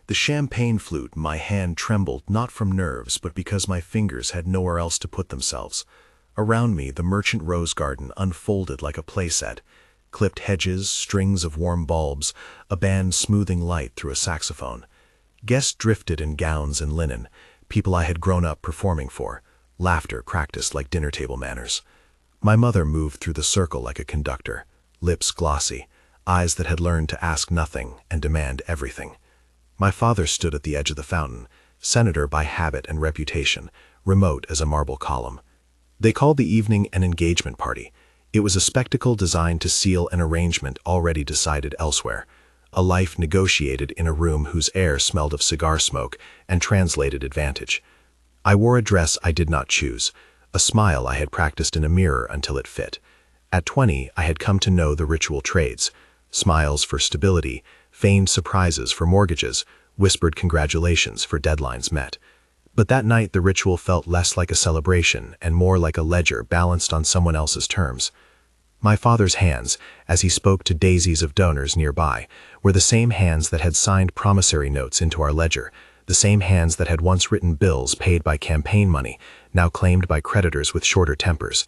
The champagne flute, my hand trembled not from nerves but because my fingers had nowhere else to put themselves. Around me, the merchant rose garden unfolded like a playset. Clipped hedges, strings of warm bulbs, a band smoothing light through a saxophone. Guests drifted in gowns and linen, people I had grown up performing for. Laughter practiced like dinner table manners. My mother moved through the circle like a conductor, lips glossy, eyes that had learned to ask nothing and demand everything. My father stood at the edge of the fountain, senator by habit and reputation, remote as a marble column. They called the evening an engagement party. It was a spectacle designed to seal an arrangement already decided elsewhere, a life negotiated in a room whose air smelled of cigar smoke and translated advantage. I wore a dress I did not choose, a smile I had practiced in a mirror until it fit. At 20, I had come to know the ritual trades, smiles for stability, feigned surprises for mortgages, whispered congratulations for deadlines met. But that night the ritual felt less like a celebration and more like a ledger balanced on someone else's terms. My father's hands, as he spoke to daisies of donors nearby, were the same hands that had signed promissory notes into our ledger, the same hands that had once written bills paid by campaign money, now claimed by creditors with shorter tempers.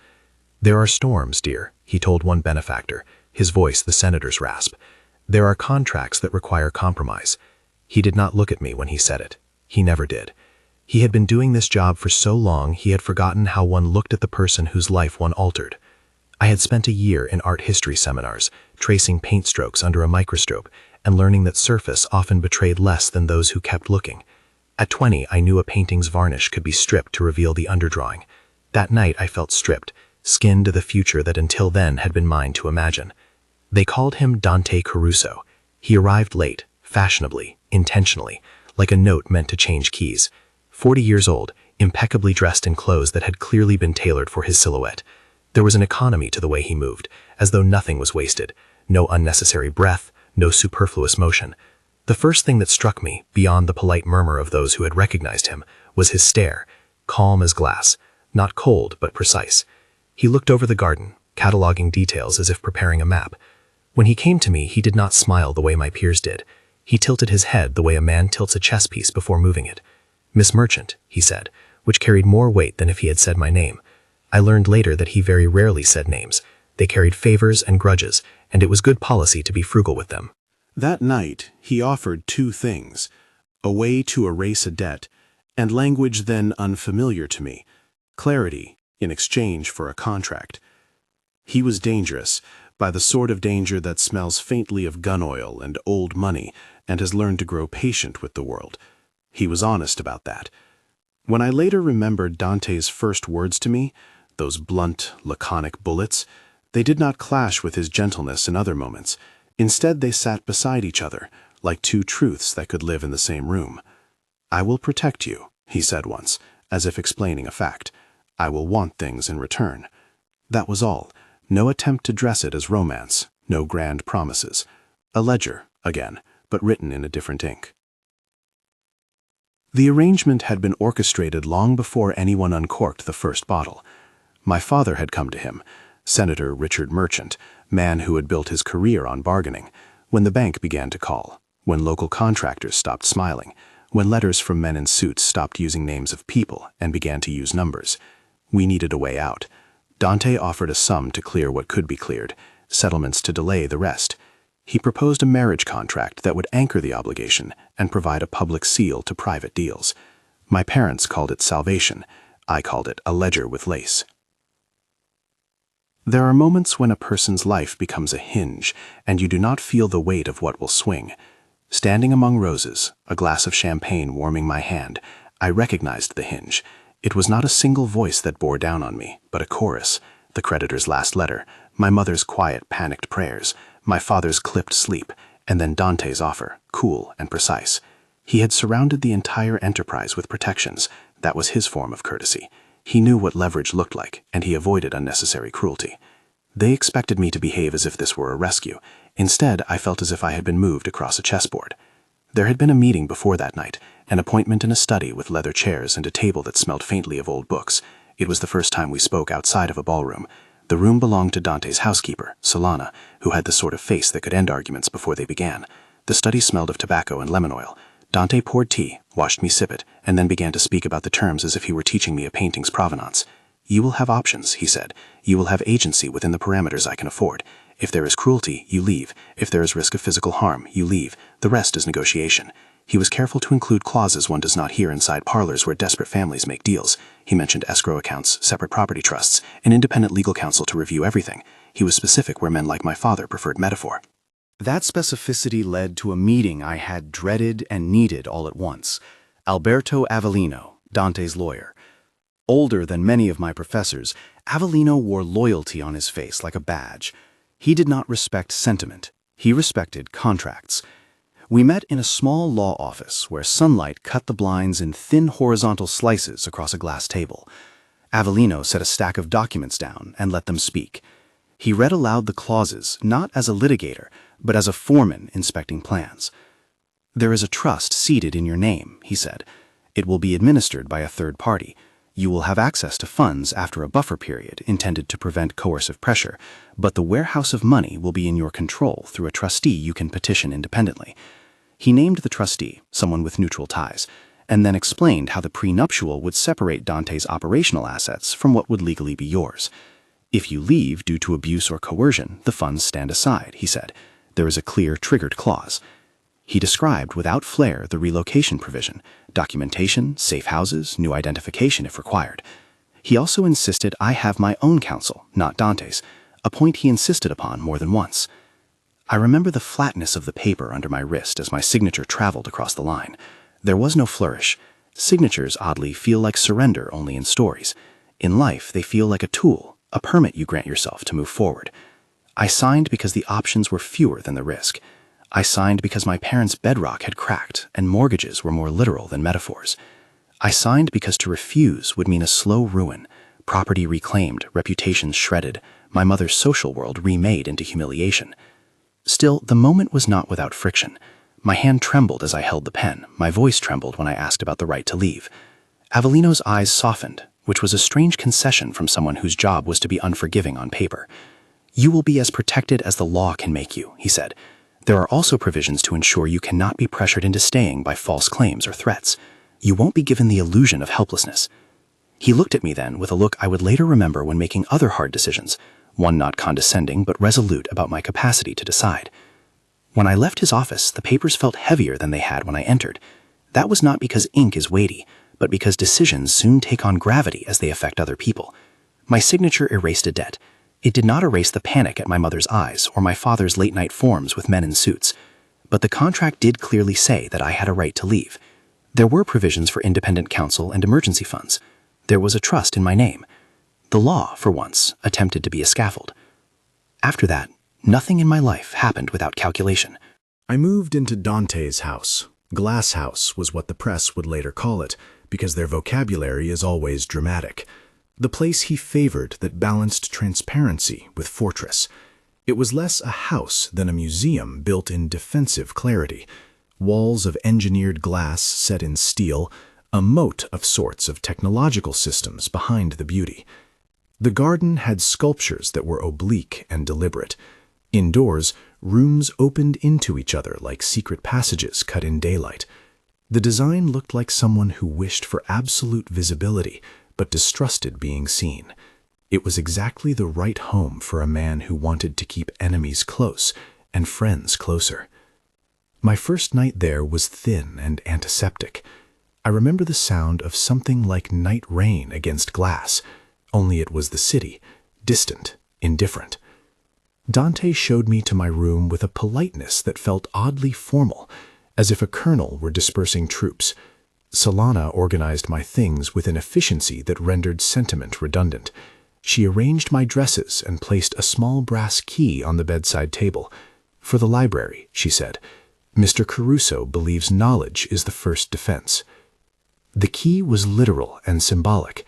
"There are storms, dear," he told one benefactor, his voice the senator's rasp. "There are contracts that require compromise." He did not look at me when he said it. He never did. He had been doing this job for so long he had forgotten how one looked at the person whose life one altered. I had spent a year in art history seminars, tracing paint strokes under a microscope and learning that surface often betrayed less than those who kept looking. At 20, I knew a painting's varnish could be stripped to reveal the underdrawing. That night I felt stripped, skinned to the future that until then had been mine to imagine. They called him Dante Caruso. He arrived late, fashionably, intentionally, like a note meant to change keys. 40 years old, impeccably dressed in clothes that had clearly been tailored for his silhouette. There was an economy to the way he moved, as though nothing was wasted, no unnecessary breath, no superfluous motion. The first thing that struck me, beyond the polite murmur of those who had recognized him, was his stare, calm as glass, not cold but precise. He looked over the garden, cataloging details as if preparing a map. When he came to me, he did not smile the way my peers did. He tilted his head the way a man tilts a chess piece before moving it. "Miss Merchant," he said, which carried more weight than if he had said my name. I learned later that he very rarely said names. They carried favors and grudges, and it was good policy to be frugal with them. That night, he offered two things: a way to erase a debt, and language then unfamiliar to me, clarity in exchange for a contract. He was dangerous, by the sort of danger that smells faintly of gun oil and old money and has learned to grow patient with the world. He was honest about that. When I later remembered Dante's first words to me, those blunt, laconic bullets, they did not clash with his gentleness in other moments. Instead, they sat beside each other, like two truths that could live in the same room. "I will protect you," he said once, as if explaining a fact. "I will want things in return." That was all. No attempt to dress it as romance, no grand promises. A ledger, again, but written in a different ink. The arrangement had been orchestrated long before anyone uncorked the first bottle. My father had come to him, Senator Richard Merchant, man who had built his career on bargaining, when the bank began to call, when local contractors stopped smiling, when letters from men in suits stopped using names of people and began to use numbers. We needed a way out. Dante offered a sum to clear what could be cleared, settlements to delay the rest. He proposed a marriage contract that would anchor the obligation and provide a public seal to private deals. My parents called it salvation. I called it a ledger with lace. There are moments when a person's life becomes a hinge, and you do not feel the weight of what will swing. Standing among roses, a glass of champagne warming my hand, I recognized the hinge. It was not a single voice that bore down on me, but a chorus. The creditor's last letter, my mother's quiet, panicked prayers, my father's clipped sleep, and then Dante's offer, cool and precise. He had surrounded the entire enterprise with protections. That was his form of courtesy. He knew what leverage looked like, and he avoided unnecessary cruelty. They expected me to behave as if this were a rescue. Instead, I felt as if I had been moved across a chessboard. There had been a meeting before that night, an appointment in a study with leather chairs and a table that smelled faintly of old books. It was the first time we spoke outside of a ballroom. The room belonged to Dante's housekeeper, Solana, who had the sort of face that could end arguments before they began. The study smelled of tobacco and lemon oil. Dante poured tea, watched me sip it, and then began to speak about the terms as if he were teaching me a painting's provenance. "You will have options," he said. "You will have agency within the parameters I can afford. If there is cruelty, you leave. If there is risk of physical harm, you leave. The rest is negotiation." He was careful to include clauses one does not hear inside parlors where desperate families make deals. He mentioned escrow accounts, separate property trusts, an independent legal counsel to review everything. He was specific where men like my father preferred metaphor. That specificity led to a meeting I had dreaded and needed all at once. Alberto Avellino, Dante's lawyer. Older than many of my professors, Avellino wore loyalty on his face like a badge. He did not respect sentiment. He respected contracts. We met in a small law office where sunlight cut the blinds in thin horizontal slices across a glass table. Avellino set a stack of documents down and let them speak. He read aloud the clauses, not as a litigator, but as a foreman inspecting plans. "There is a trust seated in your name," he said. "It will be administered by a third party. You will have access to funds after a buffer period intended to prevent coercive pressure, but the warehouse of money will be in your control through a trustee you can petition independently." He named the trustee, someone with neutral ties, and then explained how the prenuptial would separate Dante's operational assets from what would legally be yours. "If you leave due to abuse or coercion, the funds stand aside," he said. "There is a clear triggered clause." He described without flair the relocation provision, documentation, safe houses, new identification if required. He also insisted I have my own counsel, not Dante's, a point he insisted upon more than once. I remember the flatness of the paper under my wrist as my signature traveled across the line. There was no flourish. Signatures, oddly, feel like surrender only in stories. In life, they feel like a tool, a permit you grant yourself to move forward. I signed because the options were fewer than the risk. I signed because my parents' bedrock had cracked and mortgages were more literal than metaphors. I signed because to refuse would mean a slow ruin, property reclaimed, reputations shredded, my mother's social world remade into humiliation. Still, the moment was not without friction. My hand trembled as I held the pen. My voice trembled when I asked about the right to leave. Avellino's eyes softened, which was a strange concession from someone whose job was to be unforgiving on paper. "You will be as protected as the law can make you," he said. "There are also provisions to ensure you cannot be pressured into staying by false claims or threats. You won't be given the illusion of helplessness." He looked at me then with a look I would later remember when making other hard decisions, one not condescending but resolute about my capacity to decide. When I left his office, the papers felt heavier than they had when I entered. That was not because ink is weighty, but because decisions soon take on gravity as they affect other people. My signature erased a debt. It did not erase the panic at my mother's eyes or my father's late-night forums with men in suits. But the contract did clearly say that I had a right to leave. There were provisions for independent counsel and emergency funds. There was a trust in my name. The law, for once, attempted to be a scaffold. After that, nothing in my life happened without calculation. I moved into Dante's house. Glass house was what the press would later call it, because their vocabulary is always dramatic. The place he favored that balanced transparency with fortress. It was less a house than a museum built in defensive clarity. Walls of engineered glass set in steel, a moat of sorts of technological systems behind the beauty. The garden had sculptures that were oblique and deliberate. Indoors, rooms opened into each other like secret passages cut in daylight. The design looked like someone who wished for absolute visibility, but distrusted being seen. It was exactly the right home for a man who wanted to keep enemies close and friends closer. My first night there was thin and antiseptic. I remember the sound of something like night rain against glass, only it was the city, distant, indifferent. Dante showed me to my room with a politeness that felt oddly formal, as if a colonel were dispersing troops. Solana organized my things with an efficiency that rendered sentiment redundant. She arranged my dresses and placed a small brass key on the bedside table. "For the library," she said. "Mr. Caruso believes knowledge is the first defense." The key was literal and symbolic.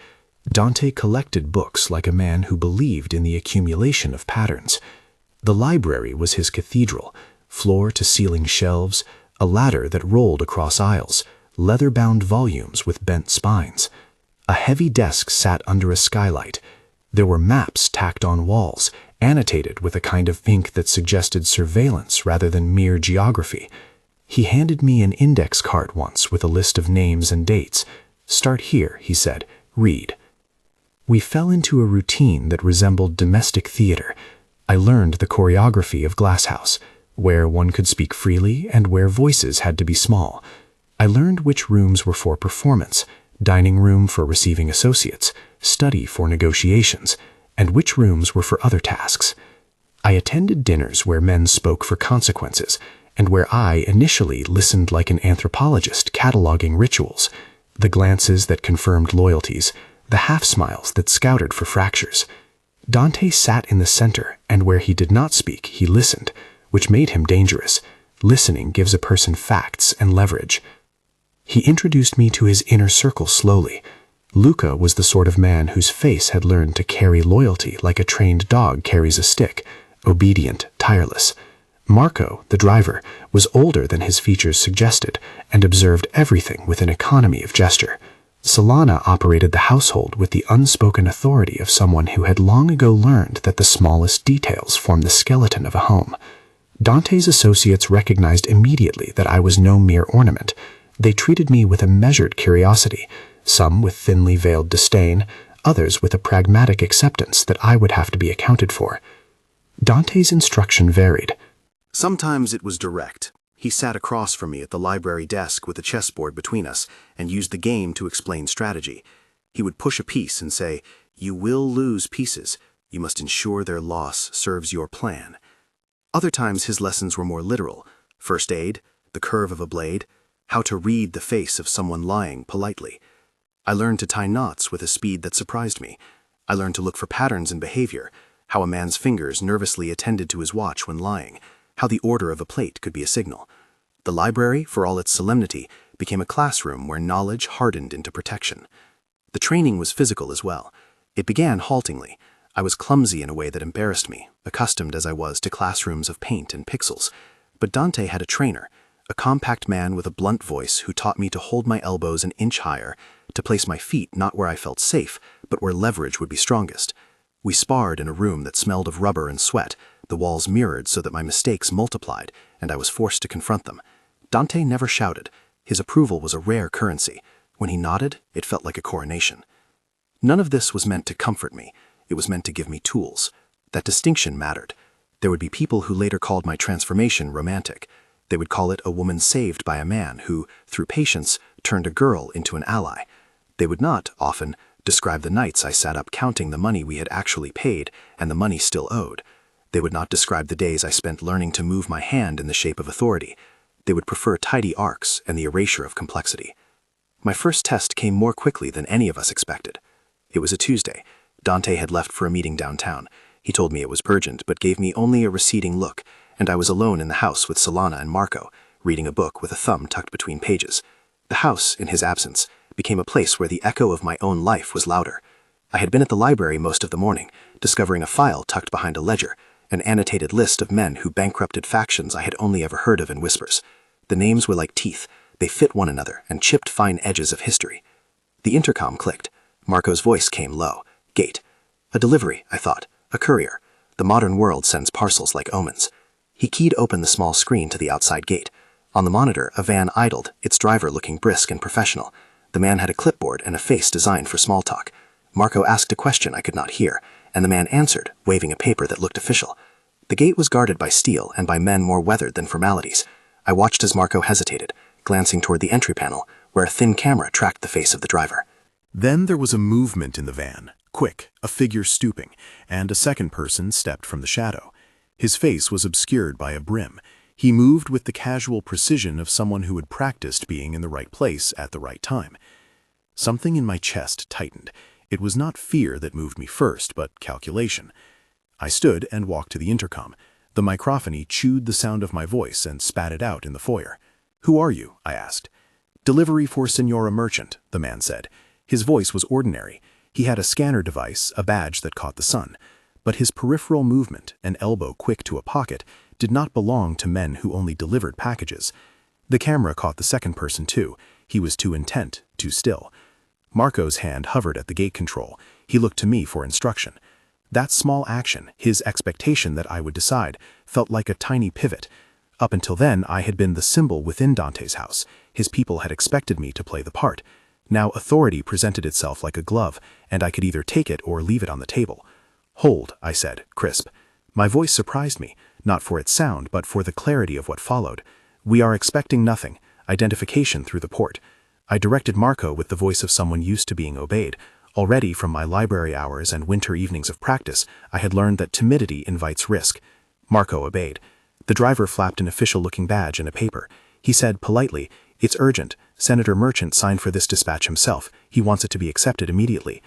Dante collected books like a man who believed in the accumulation of patterns. The library was his cathedral, floor-to-ceiling shelves, a ladder that rolled across aisles, leather-bound volumes with bent spines. A heavy desk sat under a skylight. There were maps tacked on walls, annotated with a kind of ink that suggested surveillance rather than mere geography. He handed me an index card once with a list of names and dates. "Start here," he said. "Read." We fell into a routine that resembled domestic theater. I learned the choreography of Glasshouse, where one could speak freely and where voices had to be small. I learned which rooms were for performance, dining room for receiving associates, study for negotiations, and which rooms were for other tasks. I attended dinners where men spoke for consequences, and where I initially listened like an anthropologist cataloging rituals, the glances that confirmed loyalties, the half-smiles that scouted for fractures. Dante sat in the center, and where he did not speak, he listened, which made him dangerous. Listening gives a person facts and leverage. He introduced me to his inner circle slowly. Luca was the sort of man whose face had learned to carry loyalty like a trained dog carries a stick, obedient, tireless. Marco, the driver, was older than his features suggested and observed everything with an economy of gesture. Solana operated the household with the unspoken authority of someone who had long ago learned that the smallest details form the skeleton of a home. Dante's associates recognized immediately that I was no mere ornament. They treated me with a measured curiosity, some with thinly veiled disdain, others with a pragmatic acceptance that I would have to be accounted for. Dante's instruction varied. Sometimes it was direct. He sat across from me at the library desk with a chessboard between us and used the game to explain strategy. He would push a piece and say, "You will lose pieces. You must ensure their loss serves your plan." Other times his lessons were more literal. First aid, the curve of a blade, how to read the face of someone lying politely. I learned to tie knots with a speed that surprised me. I learned to look for patterns in behavior, how a man's fingers nervously attended to his watch when lying, how the order of a plate could be a signal. The library, for all its solemnity, became a classroom where knowledge hardened into protection. The training was physical as well. It began haltingly. I was clumsy in a way that embarrassed me, accustomed as I was to classrooms of paint and pixels. But Dante had a trainer, a compact man with a blunt voice who taught me to hold my elbows an inch higher, to place my feet not where I felt safe, but where leverage would be strongest. We sparred in a room that smelled of rubber and sweat, the walls mirrored so that my mistakes multiplied, and I was forced to confront them. Dante never shouted. His approval was a rare currency. When he nodded, it felt like a coronation. None of this was meant to comfort me. It was meant to give me tools. That distinction mattered. There would be people who later called my transformation romantic. They would call it a woman saved by a man who, through patience, turned a girl into an ally. They would not, often, describe the nights I sat up counting the money we had actually paid and the money still owed. They would not describe the days I spent learning to move my hand in the shape of authority. They would prefer tidy arcs and the erasure of complexity. My first test came more quickly than any of us expected. It was a Tuesday. Dante had left for a meeting downtown. He told me it was urgent, but gave me only a receding look, and I was alone in the house with Solana and Marco, reading a book with a thumb tucked between pages. The house, in his absence, became a place where the echo of my own life was louder. I had been at the library most of the morning, discovering a file tucked behind a ledger, an annotated list of men who bankrupted factions I had only ever heard of in whispers. The names were like teeth. They fit one another and chipped fine edges of history. The intercom clicked. Marco's voice came low. Gate. A delivery, I thought. A courier. The modern world sends parcels like omens. He keyed open the small screen to the outside gate. On the monitor, a van idled, its driver looking brisk and professional. The man had a clipboard and a face designed for small talk. Marco asked a question I could not hear, and the man answered, waving a paper that looked official. The gate was guarded by steel and by men more weathered than formalities. I watched as Marco hesitated, glancing toward the entry panel, where a thin camera tracked the face of the driver. Then there was a movement in the van, quick, a figure stooping, and a second person stepped from the shadow. His face was obscured by a brim. He moved with the casual precision of someone who had practiced being in the right place at the right time. Something in my chest tightened. It was not fear that moved me first, but calculation. I stood and walked to the intercom. The microphony chewed the sound of my voice and spat it out in the foyer. "Who are you?" I asked. "Delivery for Senora Merchant," the man said. His voice was ordinary. He had a scanner device, a badge that caught the sun. But his peripheral movement, an elbow quick to a pocket, did not belong to men who only delivered packages. The camera caught the second person too. He was too intent, too still. Marco's hand hovered at the gate control. He looked to me for instruction. That small action, his expectation that I would decide, felt like a tiny pivot. Up until then, I had been the symbol within Dante's house. His people had expected me to play the part. Now authority presented itself like a glove, and I could either take it or leave it on the table. "Hold," I said, crisp. My voice surprised me, not for its sound, but for the clarity of what followed. "We are expecting nothing. Identification through the port." I directed Marco with the voice of someone used to being obeyed. Already from my library hours and winter evenings of practice, I had learned that timidity invites risk. Marco obeyed. The driver flapped an official-looking badge and a paper. He said politely, "It's urgent. Senator Merchant signed for this dispatch himself. He wants it to be accepted immediately."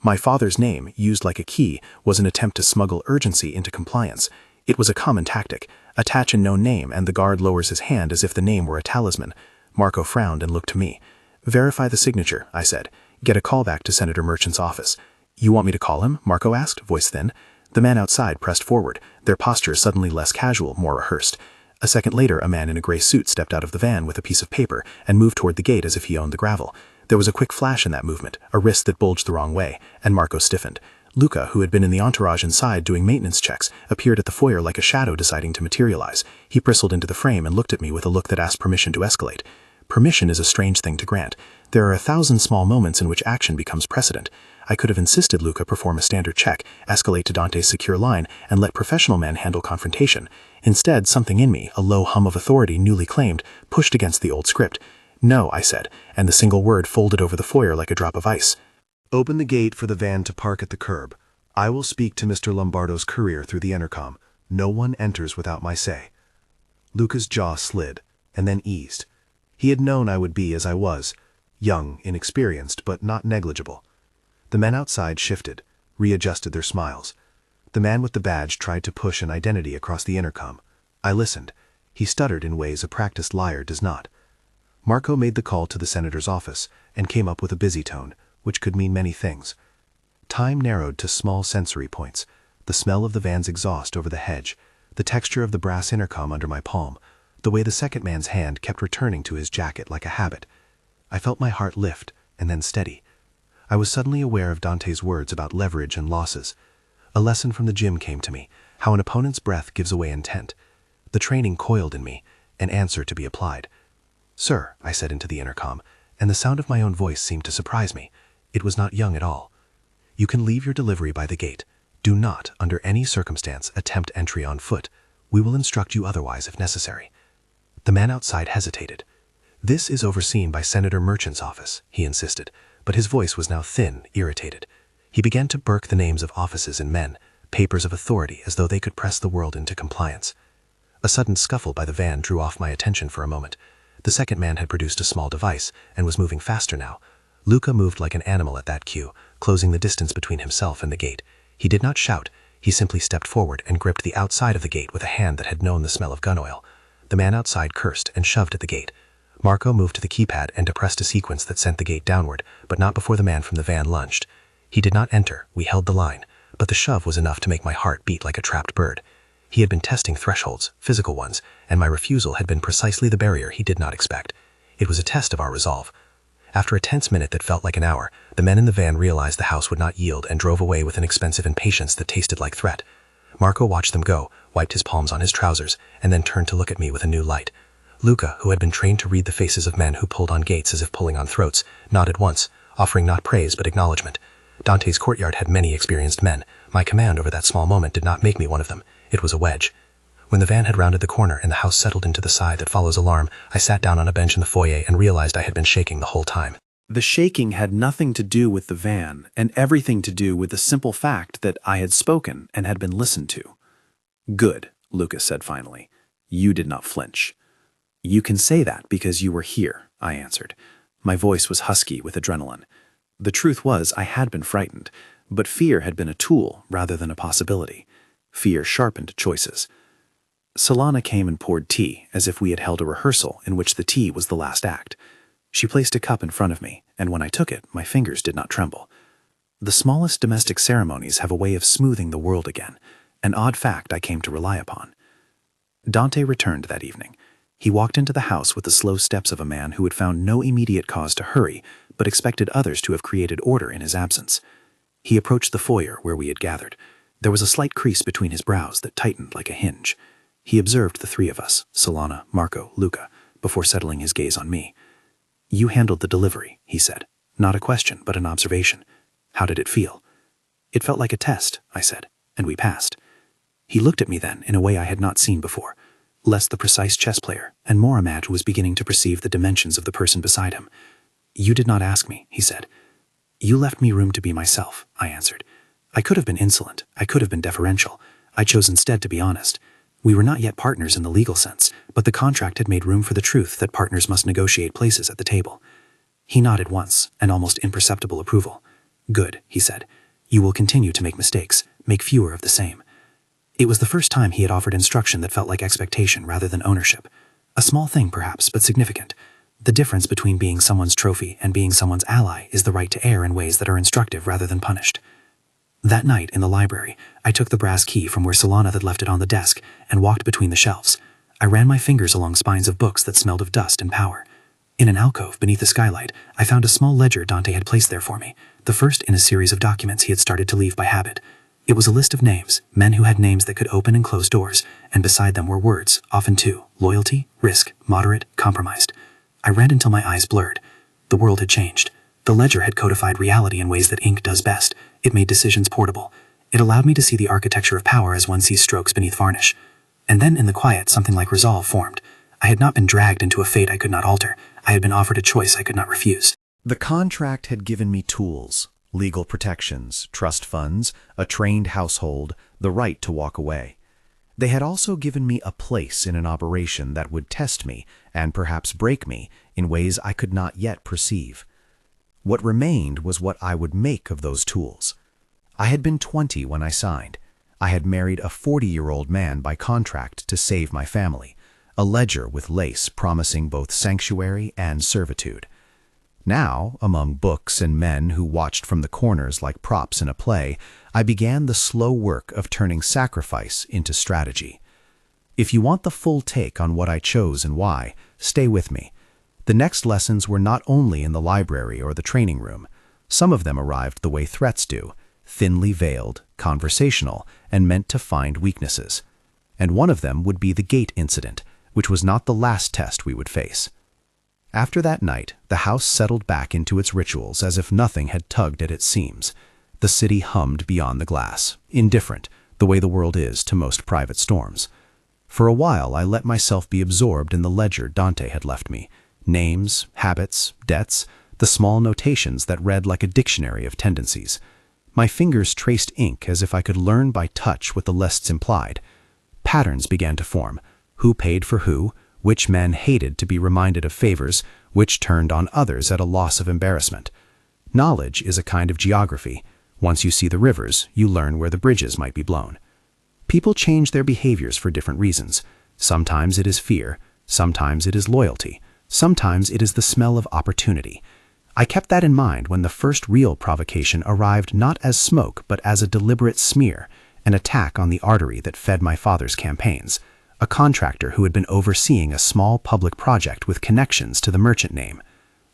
My father's name, used like a key, was an attempt to smuggle urgency into compliance. It was a common tactic. Attach a known name and the guard lowers his hand as if the name were a talisman. Marco frowned and looked to me. "Verify the signature," I said. "Get a call back to Senator Merchant's office." "You want me to call him?" Marco asked, voice thin. The man outside pressed forward, their posture suddenly less casual, more rehearsed. A second later, a man in a gray suit stepped out of the van with a piece of paper and moved toward the gate as if he owned the gravel. There was a quick flash in that movement, a wrist that bulged the wrong way, and Marco stiffened. Luca, who had been in the entourage inside doing maintenance checks, appeared at the foyer like a shadow deciding to materialize. He bristled into the frame and looked at me with a look that asked permission to escalate. Permission is a strange thing to grant. There are 1,000 small moments in which action becomes precedent. I could have insisted Luca perform a standard check, escalate to Dante's secure line, and let professional men handle confrontation. Instead, something in me, a low hum of authority newly claimed, pushed against the old script. "No," I said, and the single word folded over the foyer like a drop of ice. Open the gate for the van to park at the curb. I will speak to Mr. Lombardo's courier through the intercom. No one enters without my say." Luca's jaw slid, and then eased. He had known I would be as I was, young, inexperienced, but not negligible. The men outside shifted, readjusted their smiles. The man with the badge tried to push an identity across the intercom. I listened. He stuttered in ways a practiced liar does not. Marco made the call to the senator's office and came up with a busy tone, which could mean many things. Time narrowed to small sensory points, the smell of the van's exhaust over the hedge, the texture of the brass intercom under my palm, the way the second man's hand kept returning to his jacket like a habit. I felt my heart lift and then steady. I was suddenly aware of Dante's words about leverage and losses. A lesson from the gym came to me, how an opponent's breath gives away intent. The training coiled in me, an answer to be applied. "Sir," I said into the intercom, and the sound of my own voice seemed to surprise me. It was not young at all. "You can leave your delivery by the gate. Do not, under any circumstance, attempt entry on foot. We will instruct you otherwise if necessary." The man outside hesitated. "This is overseen by Senator Merchant's office," he insisted, but his voice was now thin, irritated. He began to burk the names of offices and men, papers of authority, as though they could press the world into compliance. A sudden scuffle by the van drew off my attention for a moment. The second man had produced a small device and was moving faster now. Luca moved like an animal at that cue, closing the distance between himself and the gate. He did not shout. He simply stepped forward and gripped the outside of the gate with a hand that had known the smell of gun oil. The man outside cursed and shoved at the gate. Marco moved to the keypad and depressed a sequence that sent the gate downward, but not before the man from the van lunged. He did not enter. We held the line, but the shove was enough to make my heart beat like a trapped bird. He had been testing thresholds, physical ones, and my refusal had been precisely the barrier he did not expect. It was a test of our resolve. After a tense minute that felt like an hour, the men in the van realized the house would not yield and drove away with an expensive impatience that tasted like threat. Marco watched them go, wiped his palms on his trousers, and then turned to look at me with a new light. Luca, who had been trained to read the faces of men who pulled on gates as if pulling on throats, nodded once, offering not praise but acknowledgement. Dante's courtyard had many experienced men. My command over that small moment did not make me one of them. It was a wedge. When the van had rounded the corner and the house settled into the sigh that follows alarm, I sat down on a bench in the foyer and realized I had been shaking the whole time. The shaking had nothing to do with the van and everything to do with the simple fact that I had spoken and had been listened to. "Good," Lucas said finally. "You did not flinch." "You can say that because you were here," I answered. My voice was husky with adrenaline. The truth was I had been frightened, but fear had been a tool rather than a possibility. Fear sharpened choices. Solana came and poured tea as if we had held a rehearsal in which the tea was the last act. She placed a cup in front of me, and when I took it, my fingers did not tremble. The smallest domestic ceremonies have a way of smoothing the world again, an odd fact I came to rely upon. Dante returned that evening. He walked into the house with the slow steps of a man who had found no immediate cause to hurry, but expected others to have created order in his absence. He approached the foyer where we had gathered. There was a slight crease between his brows that tightened like a hinge. He observed the three of us, Solana, Marco, Luca, before settling his gaze on me. "You handled the delivery," he said. "Not a question, but an observation. How did it feel?" "It felt like a test," I said, "and we passed." He looked at me then in a way I had not seen before, less the precise chess player, and more a man who was beginning to perceive the dimensions of the person beside him. "You did not ask me," he said. "You left me room to be myself," I answered. "I could have been insolent, I could have been deferential. I chose instead to be honest. We were not yet partners in the legal sense, but the contract had made room for the truth that partners must negotiate places at the table." He nodded once, an almost imperceptible approval. "Good," he said. "You will continue to make mistakes, make fewer of the same." It was the first time he had offered instruction that felt like expectation rather than ownership. A small thing, perhaps, but significant. The difference between being someone's trophy and being someone's ally is the right to err in ways that are instructive rather than punished. That night, in the library, I took the brass key from where Solana had left it on the desk and walked between the shelves. I ran my fingers along spines of books that smelled of dust and power. In an alcove beneath the skylight, I found a small ledger Dante had placed there for me, the first in a series of documents he had started to leave by habit. It was a list of names, men who had names that could open and close doors, and beside them were words, often two: loyalty, risk, moderate, compromised. I read until my eyes blurred. The world had changed. The ledger had codified reality in ways that ink does best. It made decisions portable. It allowed me to see the architecture of power as one sees strokes beneath varnish. And then in the quiet, something like resolve formed. I had not been dragged into a fate I could not alter. I had been offered a choice I could not refuse. The contract had given me tools, legal protections, trust funds, a trained household, the right to walk away. They had also given me a place in an operation that would test me and perhaps break me in ways I could not yet perceive. What remained was what I would make of those tools. I had been 20 when I signed. I had married a 40-year-old man by contract to save my family, a ledger with lace promising both sanctuary and servitude. Now, among books and men who watched from the corners like props in a play, I began the slow work of turning sacrifice into strategy. If you want the full take on what I chose and why, stay with me. The next lessons were not only in the library or the training room. Some of them arrived the way threats do, thinly veiled, conversational, and meant to find weaknesses. And one of them would be the gate incident, which was not the last test we would face. After that night, the house settled back into its rituals as if nothing had tugged at its seams. The city hummed beyond the glass, indifferent, the way the world is to most private storms. For a while, I let myself be absorbed in the ledger Dante had left me. Names, habits, debts, the small notations that read like a dictionary of tendencies. My fingers traced ink as if I could learn by touch what the lists implied. Patterns began to form. Who paid for who, which men hated to be reminded of favors, which turned on others at a loss of embarrassment. Knowledge is a kind of geography. Once you see the rivers, you learn where the bridges might be blown. People change their behaviors for different reasons. Sometimes it is fear, sometimes it is loyalty, sometimes it is the smell of opportunity. I kept that in mind when the first real provocation arrived not as smoke but as a deliberate smear, an attack on the artery that fed my father's campaigns. A contractor who had been overseeing a small public project with connections to the merchant name.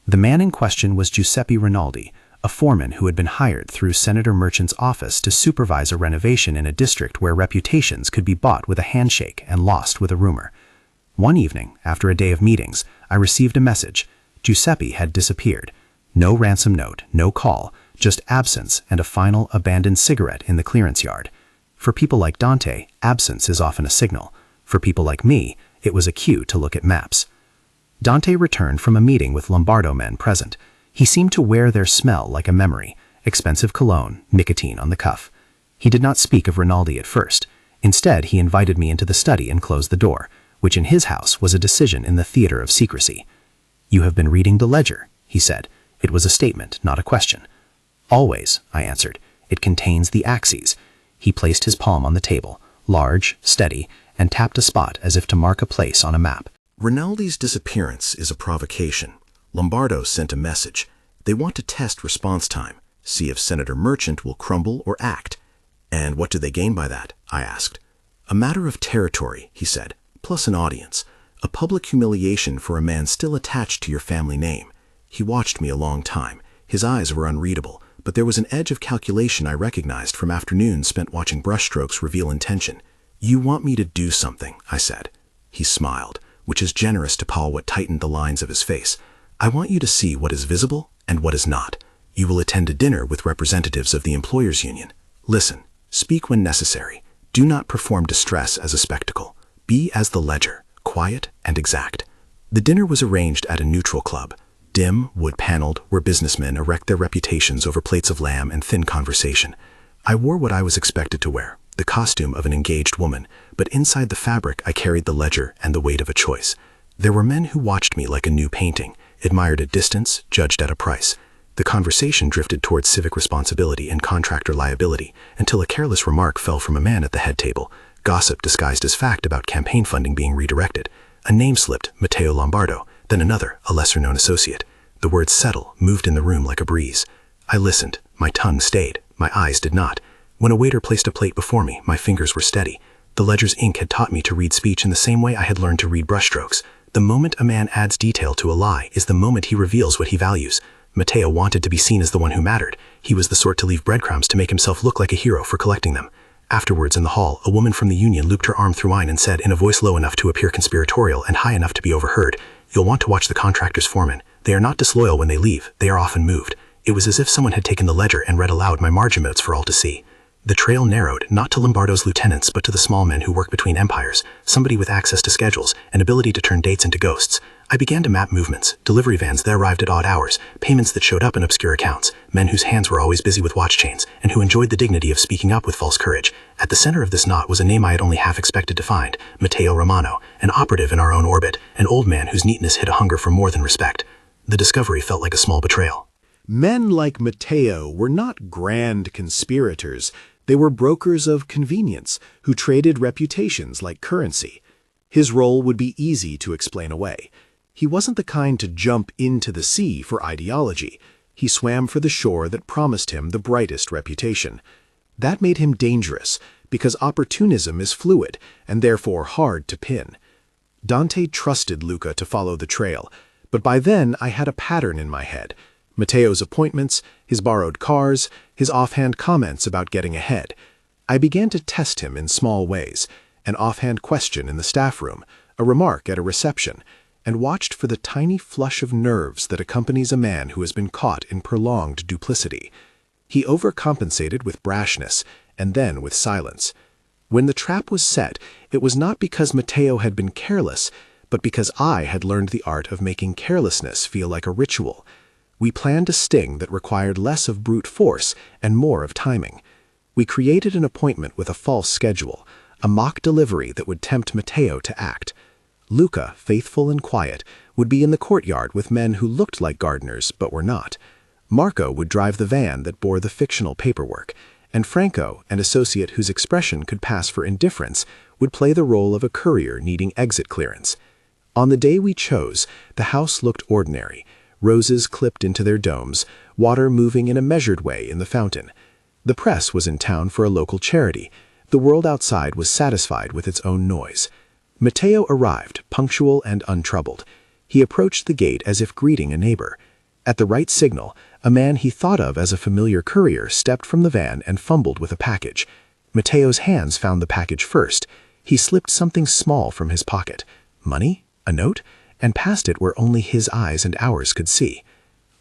The man in question was Giuseppe Rinaldi, a foreman who had been hired through Senator Merchant's office to supervise a renovation in a district where reputations could be bought with a handshake and lost with a rumor. One evening, after a day of meetings, I received a message. Giuseppe had disappeared. No ransom note, no call, just absence and a final abandoned cigarette in the clearance yard. For people like Dante, absence is often a signal. For people like me, it was a cue to look at maps. Dante returned from a meeting with Lombardo men present. He seemed to wear their smell like a memory, expensive cologne, nicotine on the cuff. He did not speak of Rinaldi at first. Instead, he invited me into the study and closed the door, which in his house was a decision in the theater of secrecy. "You have been reading the ledger," he said. It was a statement, not a question. "Always," I answered. "It contains the axes." He placed his palm on the table, large, steady, and tapped a spot as if to mark a place on a map. Rinaldi's disappearance is a provocation. Lombardo sent a message. They want to test response time, see if Senator Merchant will crumble or act. "And what do they gain by that?" I asked. "A matter of territory," he said, "plus an audience. A public humiliation for a man still attached to your family name." He watched me a long time. His eyes were unreadable, but there was an edge of calculation I recognized from afternoons spent watching brushstrokes reveal intention. "You want me to do something," I said. He smiled, which is generous to Paul what tightened the lines of his face. "I want you to see what is visible and what is not. You will attend a dinner with representatives of the employers' union. Listen, speak when necessary. Do not perform distress as a spectacle. Be as the ledger, quiet and exact." The dinner was arranged at a neutral club. Dim, wood-paneled, where businessmen erect their reputations over plates of lamb and thin conversation. I wore what I was expected to wear, the costume of an engaged woman, but inside the fabric I carried the ledger and the weight of a choice. There were men who watched me like a new painting, admired at distance, judged at a price. The conversation drifted towards civic responsibility and contractor liability until a careless remark fell from a man at the head table, gossip disguised as fact about campaign funding being redirected. A name slipped, Matteo Lombardo, then another, a lesser-known associate. The word settle moved in the room like a breeze. I listened. My tongue stayed. My eyes did not. When a waiter placed a plate before me, my fingers were steady. The ledger's ink had taught me to read speech in the same way I had learned to read brushstrokes. The moment a man adds detail to a lie is the moment he reveals what he values. Matteo wanted to be seen as the one who mattered. He was the sort to leave breadcrumbs to make himself look like a hero for collecting them. Afterwards, in the hall, a woman from the union looped her arm through mine and said, in a voice low enough to appear conspiratorial and high enough to be overheard, "You'll want to watch the contractor's foreman. They are not disloyal when they leave. They are often moved." It was as if someone had taken the ledger and read aloud my margin notes for all to see. The trail narrowed, not to Lombardo's lieutenants, but to the small men who work between empires, somebody with access to schedules, and ability to turn dates into ghosts. I began to map movements, delivery vans that arrived at odd hours, payments that showed up in obscure accounts, men whose hands were always busy with watch chains, and who enjoyed the dignity of speaking up with false courage. At the center of this knot was a name I had only half expected to find, Matteo Romano, an operative in our own orbit, an old man whose neatness hid a hunger for more than respect. The discovery felt like a small betrayal. Men like Matteo were not grand conspirators. They were brokers of convenience who traded reputations like currency. His role would be easy to explain away. He wasn't the kind to jump into the sea for ideology. He swam for the shore that promised him the brightest reputation. That made him dangerous, because opportunism is fluid and therefore hard to pin. Dante trusted Luca to follow the trail, but by then I had a pattern in my head. Matteo's appointments, his borrowed cars, his offhand comments about getting ahead. I began to test him in small ways, an offhand question in the staff room, a remark at a reception, and watched for the tiny flush of nerves that accompanies a man who has been caught in prolonged duplicity. He overcompensated with brashness, and then with silence. When the trap was set, it was not because Matteo had been careless, but because I had learned the art of making carelessness feel like a ritual. We planned a sting that required less of brute force and more of timing. We created an appointment with a false schedule, a mock delivery that would tempt Matteo to act. Luca, faithful and quiet, would be in the courtyard with men who looked like gardeners but were not. Marco would drive the van that bore the fictional paperwork, and Franco, an associate whose expression could pass for indifference, would play the role of a courier needing exit clearance. On the day we chose, the house looked ordinary, roses clipped into their domes, water moving in a measured way in the fountain. The press was in town for a local charity. The world outside was satisfied with its own noise. Matteo arrived, punctual and untroubled. He approached the gate as if greeting a neighbor. At the right signal, a man he thought of as a familiar courier stepped from the van and fumbled with a package. Matteo's hands found the package first. He slipped something small from his pocket. Money? A note? And passed it where only his eyes and ours could see.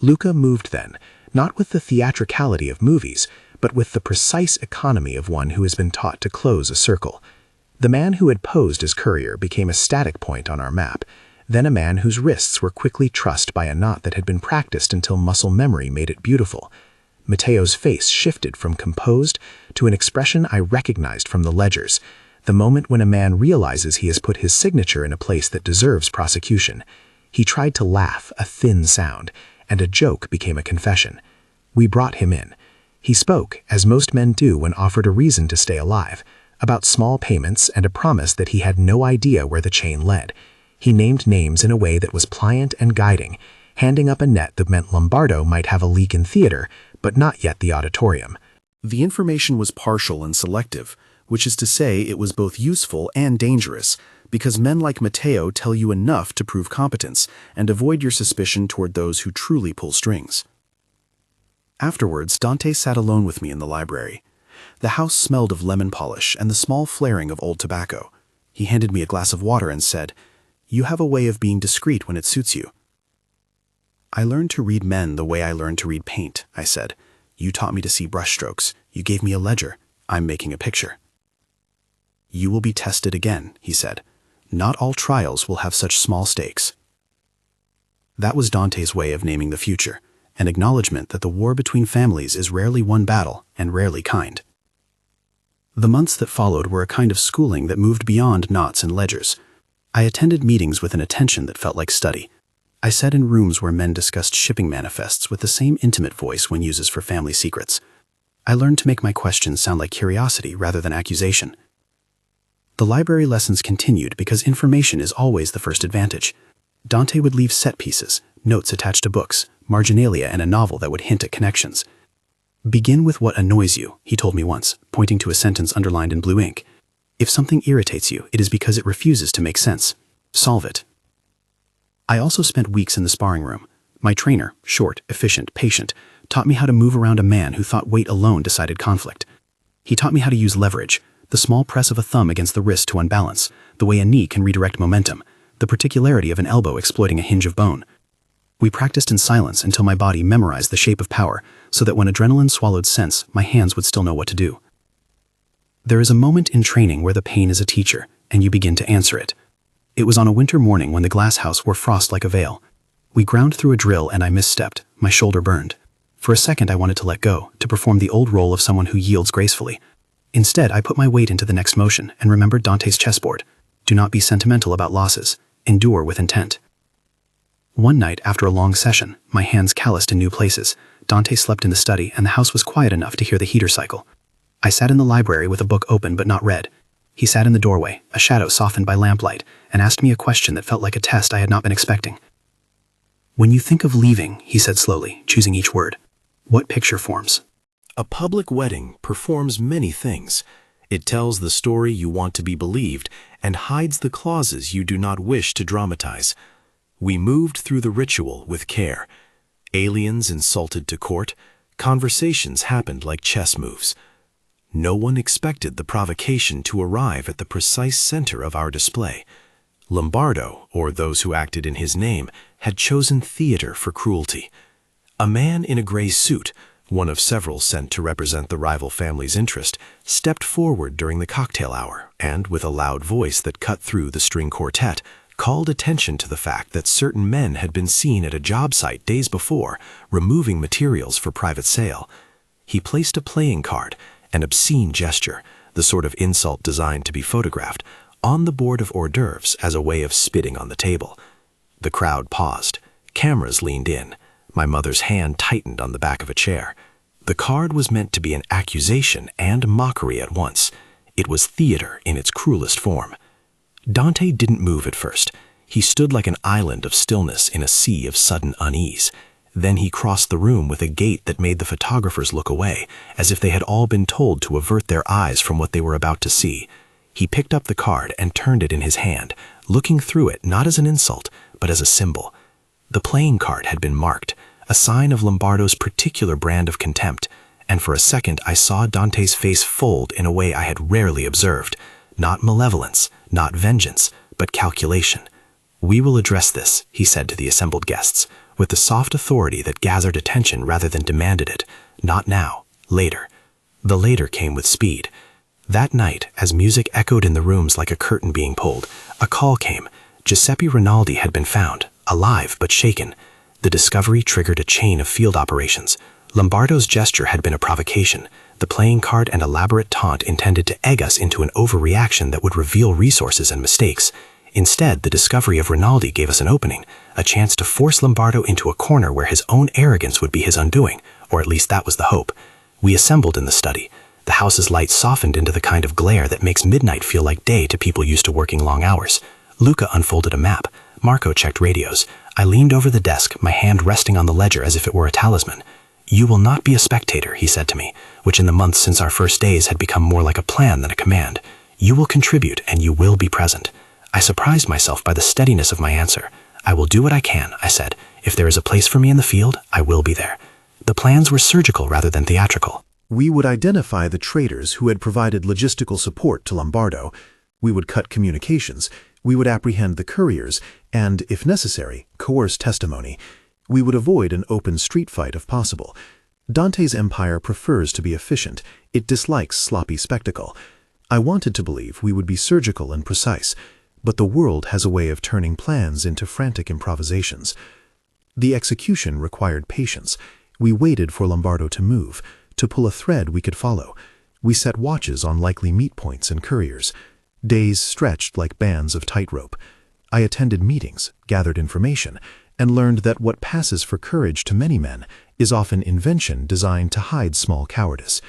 Luca moved then, not with the theatricality of movies, but with the precise economy of one who has been taught to close a circle. The man who had posed as courier became a static point on our map, then a man whose wrists were quickly trussed by a knot that had been practiced until muscle memory made it beautiful. Matteo's face shifted from composed to an expression I recognized from the ledgers, the moment when a man realizes he has put his signature in a place that deserves prosecution. He tried to laugh, a thin sound, and a joke became a confession. We brought him in. He spoke, as most men do when offered a reason to stay alive, about small payments and a promise that he had no idea where the chain led. He named names in a way that was pliant and guiding, handing up a net that meant Lombardo might have a leak in theater, but not yet the auditorium. The information was partial and selective, which is to say it was both useful and dangerous, because men like Matteo tell you enough to prove competence and avoid your suspicion toward those who truly pull strings. Afterwards, Dante sat alone with me in the library. The house smelled of lemon polish and the small flaring of old tobacco. He handed me a glass of water and said, "You have a way of being discreet when it suits you." "I learned to read men the way I learned to read paint," I said. "You taught me to see brushstrokes. You gave me a ledger. I'm making a picture." "You will be tested again," he said. "Not all trials will have such small stakes." That was Dante's way of naming the future, an acknowledgement that the war between families is rarely one battle and rarely kind. The months that followed were a kind of schooling that moved beyond knots and ledgers. I attended meetings with an attention that felt like study. I sat in rooms where men discussed shipping manifests with the same intimate voice one uses for family secrets. I learned to make my questions sound like curiosity rather than accusation. The library lessons continued because information is always the first advantage. Dante would leave set pieces, notes attached to books, marginalia, and a novel that would hint at connections. "Begin with what annoys you," he told me once, pointing to a sentence underlined in blue ink. "If something irritates you, it is because it refuses to make sense. Solve it." I also spent weeks in the sparring room. My trainer, short, efficient, patient, taught me how to move around a man who thought weight alone decided conflict. He taught me how to use leverage, the small press of a thumb against the wrist to unbalance, the way a knee can redirect momentum, the particularity of an elbow exploiting a hinge of bone. We practiced in silence until my body memorized the shape of power, so that when adrenaline swallowed sense, my hands would still know what to do. There is a moment in training where the pain is a teacher, and you begin to answer it. It was on a winter morning when the glass house wore frost like a veil. We ground through a drill and I misstepped. My shoulder burned. For a second I wanted to let go, to perform the old role of someone who yields gracefully. Instead, I put my weight into the next motion and remembered Dante's chessboard. Do not be sentimental about losses. Endure with intent. One night, after a long session, my hands calloused in new places. Dante slept in the study and the house was quiet enough to hear the heater cycle. I sat in the library with a book open but not read. He sat in the doorway, a shadow softened by lamplight, and asked me a question that felt like a test I had not been expecting. "When you think of leaving," he said slowly, choosing each word, "what picture forms?" A public wedding performs many things. It tells the story you want to be believed and hides the clauses you do not wish to dramatize. We moved through the ritual with care. Aliens insulted to court. Conversations happened like chess moves. No one expected the provocation to arrive at the precise center of our display. Lombardo, or those who acted in his name, had chosen theater for cruelty. A man in a gray suit, one of several sent to represent the rival family's interest, stepped forward during the cocktail hour and, with a loud voice that cut through the string quartet, called attention to the fact that certain men had been seen at a job site days before, removing materials for private sale. He placed a playing card, an obscene gesture, the sort of insult designed to be photographed, on the board of hors d'oeuvres as a way of spitting on the table. The crowd paused. Cameras leaned in. My mother's hand tightened on the back of a chair. The card was meant to be an accusation and mockery at once. It was theater in its cruelest form. Dante didn't move at first. He stood like an island of stillness in a sea of sudden unease. Then he crossed the room with a gait that made the photographers look away, as if they had all been told to avert their eyes from what they were about to see. He picked up the card and turned it in his hand, looking through it not as an insult, but as a symbol. The playing card had been marked, a sign of Lombardo's particular brand of contempt, and for a second I saw Dante's face fold in a way I had rarely observed. Not malevolence, not vengeance, but calculation. "We will address this," he said to the assembled guests, with the soft authority that gathered attention rather than demanded it. "Not now, later." The later came with speed. That night, as music echoed in the rooms like a curtain being pulled, a call came. Giuseppe Rinaldi had been found, alive but shaken. The discovery triggered a chain of field operations. Lombardo's gesture had been a provocation, the playing card an elaborate taunt intended to egg us into an overreaction that would reveal resources and mistakes. Instead, the discovery of Rinaldi gave us an opening, a chance to force Lombardo into a corner where his own arrogance would be his undoing, or at least that was the hope. We assembled in the study. The house's light softened into the kind of glare that makes midnight feel like day to people used to working long hours. Luca unfolded a map. Marco checked radios. I leaned over the desk, my hand resting on the ledger as if it were a talisman. "You will not be a spectator," he said to me, which in the months since our first days had become more like a plan than a command. "You will contribute and you will be present." I surprised myself by the steadiness of my answer. "I will do what I can," I said. "If there is a place for me in the field, I will be there." The plans were surgical rather than theatrical. We would identify the traitors who had provided logistical support to Lombardo. We would cut communications. We would apprehend the couriers and, if necessary, coerce testimony. We would avoid an open street fight if possible. Dante's empire prefers to be efficient. It dislikes sloppy spectacle. I wanted to believe we would be surgical and precise, but the world has a way of turning plans into frantic improvisations. The execution required patience. We waited for Lombardo to move, to pull a thread we could follow. We set watches on likely meet points and couriers. Days stretched like bands of tightrope. I attended meetings, gathered information, and learned that what passes for courage to many men is often invention designed to hide small cowardice.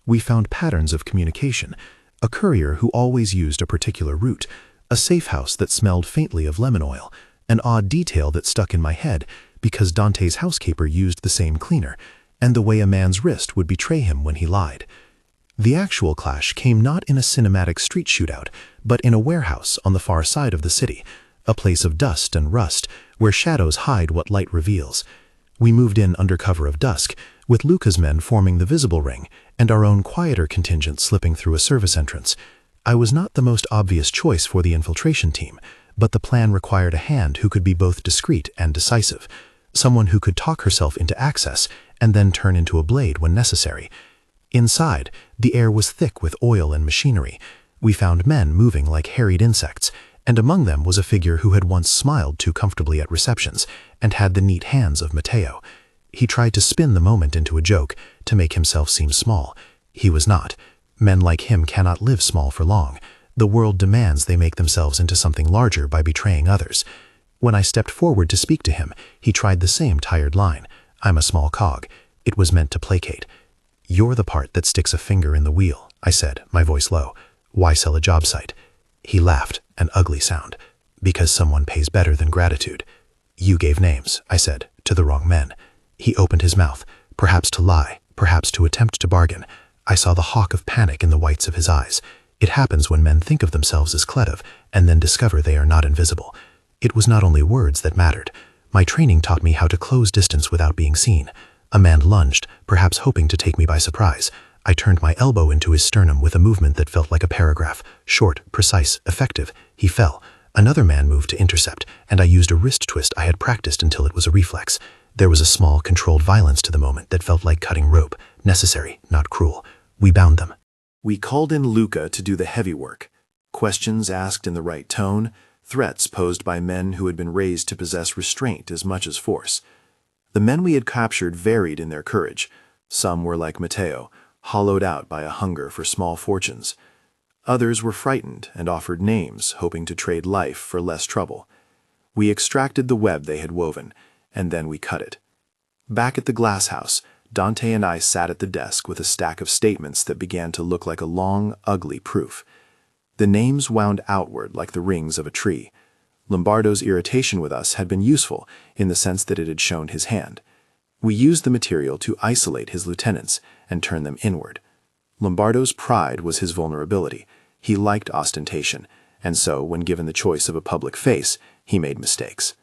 We found patterns of communication, a courier who always used a particular route, a safe house that smelled faintly of lemon oil, an odd detail that stuck in my head because Dante's housekeeper used the same cleaner, and the way a man's wrist would betray him when he lied. The actual clash came not in a cinematic street shootout, but in a warehouse on the far side of the city, a place of dust and rust where shadows hide what light reveals. We moved in under cover of dusk, with Luca's men forming the visible ring and our own quieter contingent slipping through a service entrance. I was not the most obvious choice for the infiltration team, but the plan required a hand who could be both discreet and decisive, someone who could talk herself into access and then turn into a blade when necessary. Inside, the air was thick with oil and machinery. We found men moving like harried insects, and among them was a figure who had once smiled too comfortably at receptions and had the neat hands of Matteo. He tried to spin the moment into a joke to make himself seem small. He was not. Men like him cannot live small for long. The world demands they make themselves into something larger by betraying others. When I stepped forward to speak to him, he tried the same tired line. "I'm a small cog." It was meant to placate. "You're the part that sticks a finger in the wheel," I said, my voice low. "Why sell a job site?" He laughed, an ugly sound. "Because someone pays better than gratitude." "You gave names," I said, "to the wrong men." He opened his mouth, perhaps to lie, perhaps to attempt to bargain. I saw the hawk of panic in the whites of his eyes. It happens when men think of themselves as clever and then discover they are not invisible. It was not only words that mattered. My training taught me how to close distance without being seen. A man lunged, perhaps hoping to take me by surprise. I turned my elbow into his sternum with a movement that felt like a paragraph. Short, precise, effective. He fell. Another man moved to intercept, and I used a wrist twist I had practiced until it was a reflex. There was a small, controlled violence to the moment that felt like cutting rope. Necessary, not cruel. We bound them. We called in Luca to do the heavy work. Questions asked in the right tone, threats posed by men who had been raised to possess restraint as much as force. The men we had captured varied in their courage. Some were like Matteo, hollowed out by a hunger for small fortunes. Others were frightened and offered names, hoping to trade life for less trouble. We extracted the web they had woven, and then we cut it. Back at the glass house, Dante and I sat at the desk with a stack of statements that began to look like a long, ugly proof. The names wound outward like the rings of a tree. Lombardo's irritation with us had been useful in the sense that it had shown his hand. We used the material to isolate his lieutenants and turn them inward. Lombardo's pride was his vulnerability. He liked ostentation, and so, when given the choice of a public face, he made mistakes.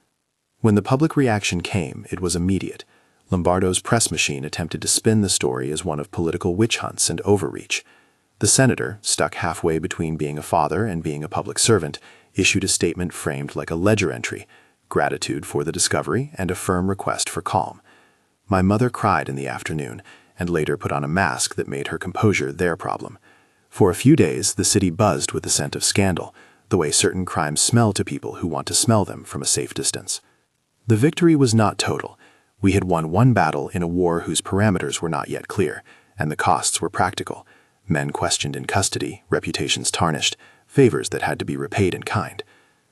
When the public reaction came, it was immediate. Lombardo's press machine attempted to spin the story as one of political witch hunts and overreach. The senator, stuck halfway between being a father and being a public servant, issued a statement framed like a ledger entry, gratitude for the discovery and a firm request for calm. My mother cried in the afternoon and later put on a mask that made her composure their problem. For a few days, the city buzzed with the scent of scandal, the way certain crimes smell to people who want to smell them from a safe distance. The victory was not total. We had won one battle in a war whose parameters were not yet clear, and the costs were practical. Men questioned in custody, reputations tarnished, favors that had to be repaid in kind.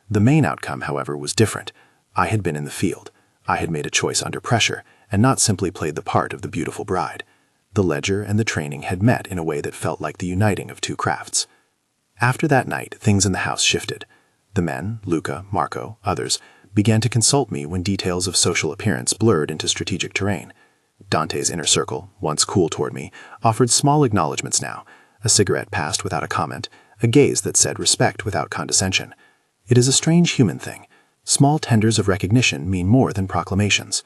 The main outcome, however, was different. I had been in the field. I had made a choice under pressure, and not simply played the part of the beautiful bride. The ledger and the training had met in a way that felt like the uniting of two crafts. After that night, things in the house shifted. The men, Luca, Marco, others, began to consult me when details of social appearance blurred into strategic terrain. Dante's inner circle, once cool toward me, offered small acknowledgments now. A cigarette passed without a comment, a gaze that said respect without condescension. It is a strange human thing. Small tenders of recognition mean more than proclamations.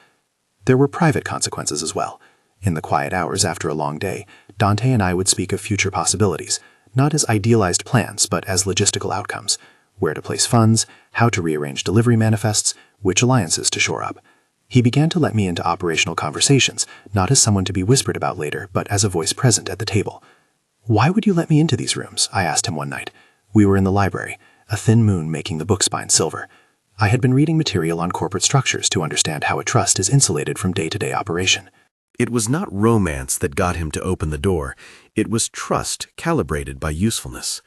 There were private consequences as well. In the quiet hours after a long day, Dante and I would speak of future possibilities, not as idealized plans, but as logistical outcomes: where to place funds, how to rearrange delivery manifests, which alliances to shore up. He began to let me into operational conversations, not as someone to be whispered about later, but as a voice present at the table. "Why would you let me into these rooms?" I asked him one night. We were in the library, a thin moon making the book spine silver. I had been reading material on corporate structures to understand how a trust is insulated from day-to-day operation. It was not romance that got him to open the door. It was trust calibrated by usefulness.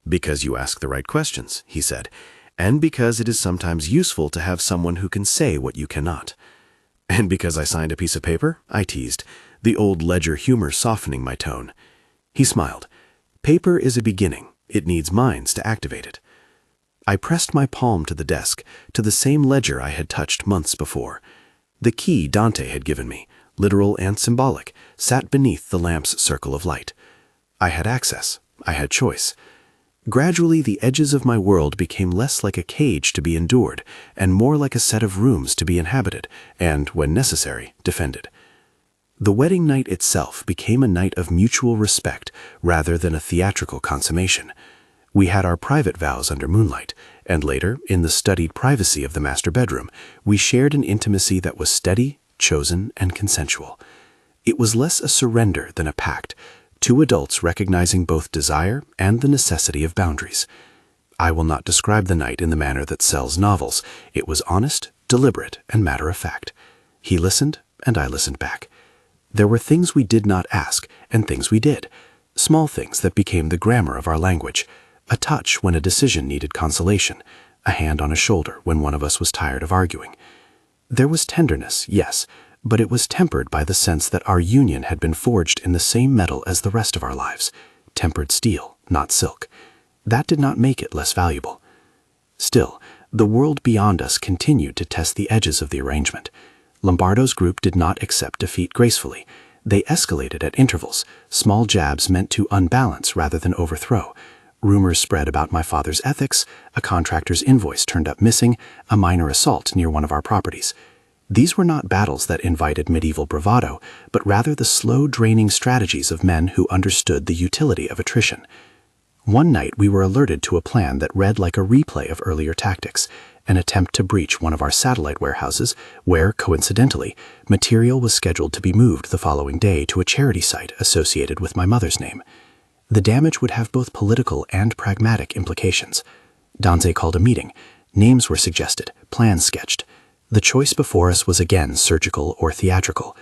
"Because you ask the right questions," he said, "and because it is sometimes useful to have someone who can say what you cannot." "And because I signed a piece of paper?" I teased, the old ledger humor softening my tone. He smiled. "Paper is a beginning. It needs minds to activate it." I pressed my palm to the desk, to the same ledger I had touched months before. The key Dante had given me, literal and symbolic, sat beneath the lamp's circle of light. I had access. I had choice. Gradually, the edges of my world became less like a cage to be endured, and more like a set of rooms to be inhabited, and, when necessary, defended. The wedding night itself became a night of mutual respect rather than a theatrical consummation. We had our private vows under moonlight, and later, in the studied privacy of the master bedroom, we shared an intimacy that was steady, chosen, and consensual. It was less a surrender than a pact, two adults recognizing both desire and the necessity of boundaries. I will not describe the night in the manner that sells novels. It was honest, deliberate, and matter-of-fact. He listened, and I listened back. There were things we did not ask, and things we did. Small things that became the grammar of our language. A touch when a decision needed consolation. A hand on a shoulder when one of us was tired of arguing. There was tenderness, yes, but it was tempered by the sense that our union had been forged in the same metal as the rest of our lives. Tempered steel, not silk. That did not make it less valuable. Still, the world beyond us continued to test the edges of the arrangement. Lombardo's group did not accept defeat gracefully. They escalated at intervals, small jabs meant to unbalance rather than overthrow. Rumors spread about my father's ethics, a contractor's invoice turned up missing, a minor assault near one of our properties. These were not battles that invited medieval bravado, but rather the slow, draining strategies of men who understood the utility of attrition. One night we were alerted to a plan that read like a replay of earlier tactics, an attempt to breach one of our satellite warehouses, where, coincidentally, material was scheduled to be moved the following day to a charity site associated with my mother's name. The damage would have both political and pragmatic implications. Dante called a meeting. Names were suggested, plans sketched. The choice before us was again surgical or theatrical.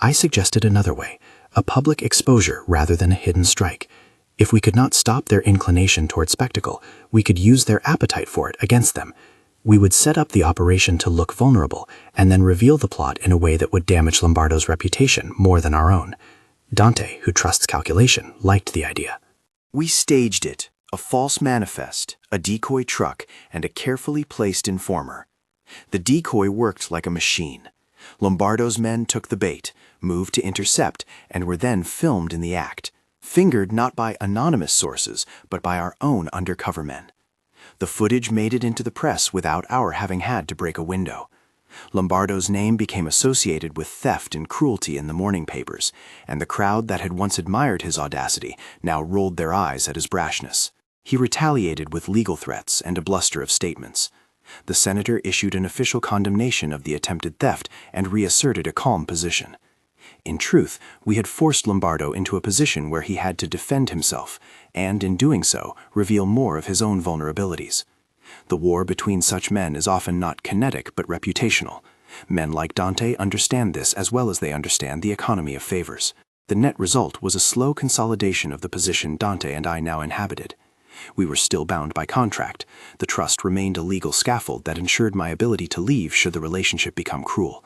I suggested another way, a public exposure rather than a hidden strike. If we could not stop their inclination toward spectacle, we could use their appetite for it against them. We would set up the operation to look vulnerable, and then reveal the plot in a way that would damage Lombardo's reputation more than our own. Dante, who trusts calculation, liked the idea. We staged it, a false manifest, a decoy truck, and a carefully placed informer. The decoy worked like a machine. Lombardo's men took the bait, moved to intercept, and were then filmed in the act, fingered not by anonymous sources, but by our own undercover men. The footage made it into the press without our having had to break a window. Lombardo's name became associated with theft and cruelty in the morning papers, and the crowd that had once admired his audacity now rolled their eyes at his brashness. He retaliated with legal threats and a bluster of statements. The senator issued an official condemnation of the attempted theft and reasserted a calm position. In truth, we had forced Lombardo into a position where he had to defend himself, and in doing so, reveal more of his own vulnerabilities. The war between such men is often not kinetic but reputational. Men like Dante understand this as well as they understand the economy of favors. The net result was a slow consolidation of the position Dante and I now inhabited. We were still bound by contract. The trust remained a legal scaffold that ensured my ability to leave should the relationship become cruel.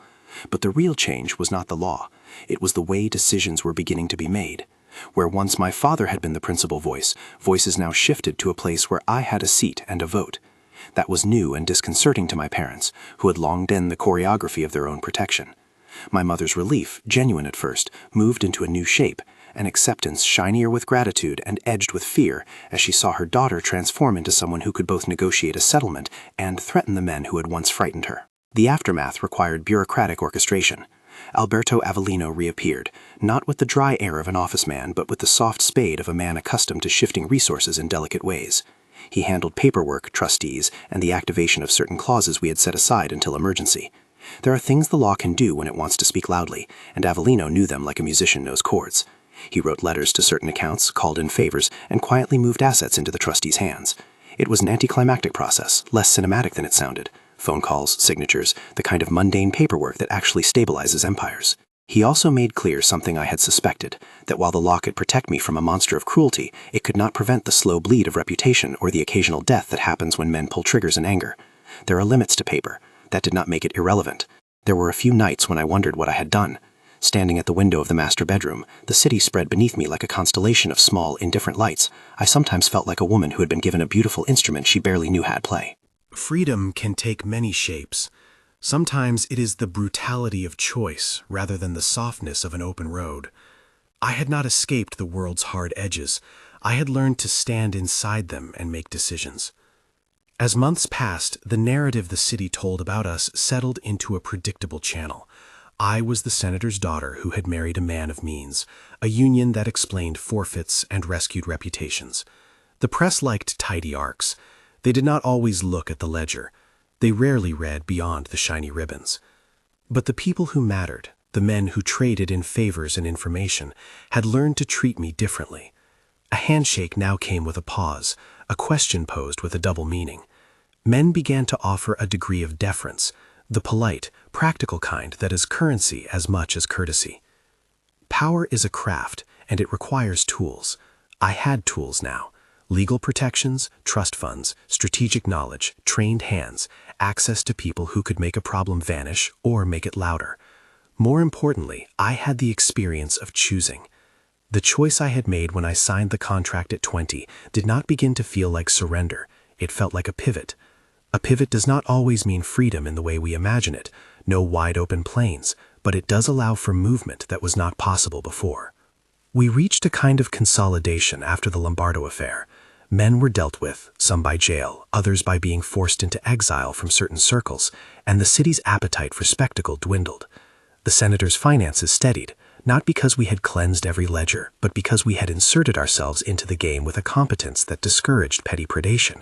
But the real change was not the law. It was the way decisions were beginning to be made. Where once my father had been the principal voice, voices now shifted to a place where I had a seat and a vote. That was new and disconcerting to my parents, who had long done the choreography of their own protection. My mother's relief, genuine at first, moved into a new shape, an acceptance shinier with gratitude and edged with fear as she saw her daughter transform into someone who could both negotiate a settlement and threaten the men who had once frightened her. The aftermath required bureaucratic orchestration. Alberto Avellino reappeared, not with the dry air of an office man, but with the soft spade of a man accustomed to shifting resources in delicate ways. He handled paperwork, trustees, and the activation of certain clauses we had set aside until emergency. There are things the law can do when it wants to speak loudly, and Avellino knew them like a musician knows chords. He wrote letters to certain accounts, called in favors, and quietly moved assets into the trustees' hands. It was an anticlimactic process, less cinematic than it sounded. Phone calls, signatures, the kind of mundane paperwork that actually stabilizes empires. He also made clear something I had suspected, that while the law could protect me from a monster of cruelty, it could not prevent the slow bleed of reputation or the occasional death that happens when men pull triggers in anger. There are limits to paper. That did not make it irrelevant. There were a few nights when I wondered what I had done. Standing at the window of the master bedroom, the city spread beneath me like a constellation of small, indifferent lights. I sometimes felt like a woman who had been given a beautiful instrument she barely knew how to play. Freedom can take many shapes. Sometimes it is the brutality of choice rather than the softness of an open road. I had not escaped the world's hard edges. I had learned to stand inside them and make decisions. As months passed, the narrative the city told about us settled into a predictable channel. I was the senator's daughter who had married a man of means, a union that explained forfeits and rescued reputations. The press liked tidy arcs. They did not always look at the ledger. They rarely read beyond the shiny ribbons. But the people who mattered, the men who traded in favors and information, had learned to treat me differently. A handshake now came with a pause, a question posed with a double meaning. Men began to offer a degree of deference, the polite, practical kind that is currency as much as courtesy. Power is a craft, and it requires tools. I had tools now. Legal protections, trust funds, strategic knowledge, trained hands, access to people who could make a problem vanish or make it louder. More importantly, I had the experience of choosing. The choice I had made when I signed the contract at 20 did not begin to feel like surrender. It felt like a pivot. A pivot does not always mean freedom in the way we imagine it, no wide-open plains, but it does allow for movement that was not possible before. We reached a kind of consolidation after the Lombardo affair. Men were dealt with, some by jail, others by being forced into exile from certain circles, and the city's appetite for spectacle dwindled. The senator's finances steadied, not because we had cleansed every ledger, but because we had inserted ourselves into the game with a competence that discouraged petty predation.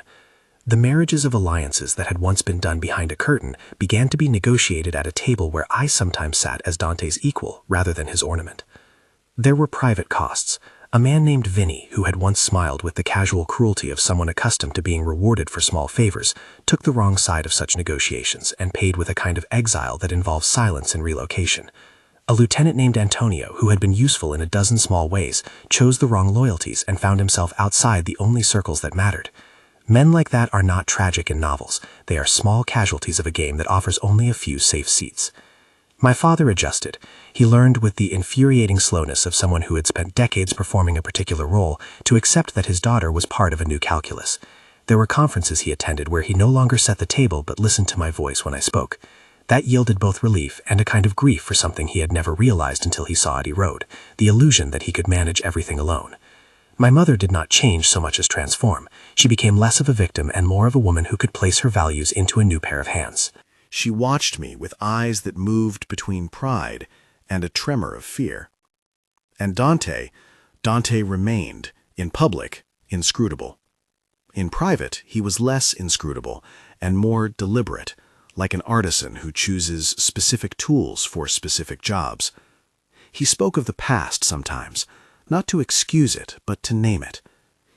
The marriages of alliances that had once been done behind a curtain began to be negotiated at a table where I sometimes sat as Dante's equal rather than his ornament. There were private costs. A man named Vinny, who had once smiled with the casual cruelty of someone accustomed to being rewarded for small favors, took the wrong side of such negotiations and paid with a kind of exile that involves silence and relocation. A lieutenant named Antonio, who had been useful in a dozen small ways, chose the wrong loyalties and found himself outside the only circles that mattered. Men like that are not tragic in novels. They are small casualties of a game that offers only a few safe seats. My father adjusted. He learned with the infuriating slowness of someone who had spent decades performing a particular role to accept that his daughter was part of a new calculus. There were conferences he attended where he no longer set the table but listened to my voice when I spoke. That yielded both relief and a kind of grief for something he had never realized until he saw it erode, the illusion that he could manage everything alone. My mother did not change so much as transform. She became less of a victim and more of a woman who could place her values into a new pair of hands. She watched me with eyes that moved between pride and a tremor of fear. And Dante remained, in public, inscrutable. In private, he was less inscrutable and more deliberate, like an artisan who chooses specific tools for specific jobs. He spoke of the past sometimes, not to excuse it, but to name it.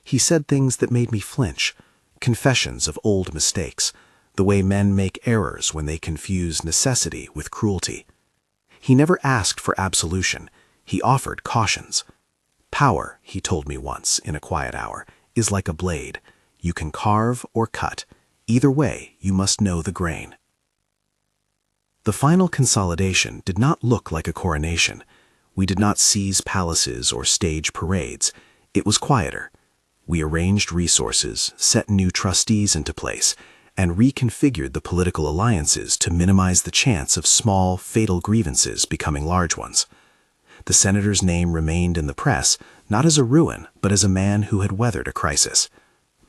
He said things that made me flinch, confessions of old mistakes, the way men make errors when they confuse necessity with cruelty. He never asked for absolution. He offered cautions. Power, he told me once in a quiet hour, is like a blade. You can carve or cut. Either way, you must know the grain. The final consolidation did not look like a coronation. We did not seize palaces or stage parades. It was quieter. We arranged resources, set new trustees into place, and reconfigured the political alliances to minimize the chance of small, fatal grievances becoming large ones. The senator's name remained in the press, not as a ruin, but as a man who had weathered a crisis.